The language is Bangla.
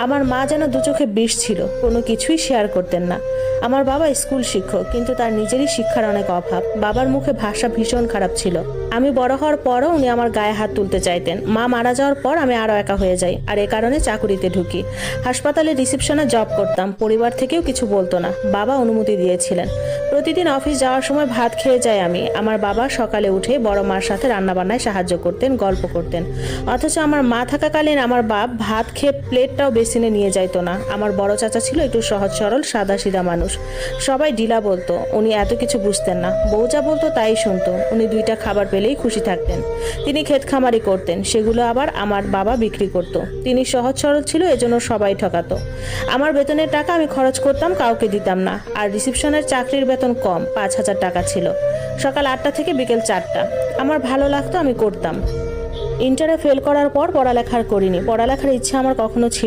আমার মা যেন দু চোখে বিষ ছিল, কোনো কিছুই শেয়ার করতেন না। আমার বাবা স্কুল শিক্ষক, কিন্তু তার নিজেরই শিক্ষার অনেক অভাব। বাবার মুখে ভাষা ভীষণ খারাপ ছিল। আমি বড় হওয়ার পরও উনি আমার গায়ে হাত তুলতে চাইতেন। মা মারা যাওয়ার পর আমি আরও একা হয়ে যাই, আর এ কারণে চাকুরিতে ঢুকি। হাসপাতালে রিসেপশনে জব করতাম। পরিবার থেকেও কিছু বলতো না, বাবা অনুমতি দিয়েছিলেন। প্রতিদিন অফিস যাওয়ার সময় ভাত খেয়ে যাই আমি। আমার বাবা সকালে উঠে বড় মার সাথে রান্নাবান্নায় সাহায্য করতেন, গল্প করতেন। অথচ আমার মা থাকাকালীন আমার বাপ ভাত খেয়ে প্লেটটাও বেসিনে নিয়ে যাইতো না। আমার বড় চাচা ছিল একটু সহজ সরল সাদা সিধা মানুষ। সবাই ডিলা বলতো, উনি এত কিছু বুঝতেন না। বউ যা বলতো তাই শুনতো। উনি দুইটা খাবার পেলেই খুশি থাকতেন। তিনি ক্ষেত খামারি করতেন, সেগুলো আবার আমার বাবা বিক্রি করত। তিনি সহজ সরল ছিল, এজন্য সবাই ঠকাতো। আমার বেতনের টাকা আমি খরচ করতাম, কাউকে দিতাম না। আর রিসেপশনের চাকরির বেতন কম, 5,000 টাকা ছিল। সকাল 8টা থেকে বিকেল 4টা। আমার ভালো লাগতো, আমি করতাম। ইন্টারে ফেল করার পর পড়ালেখার করিনি। পড়ালেখার ইচ্ছা আমার কখনো ছিল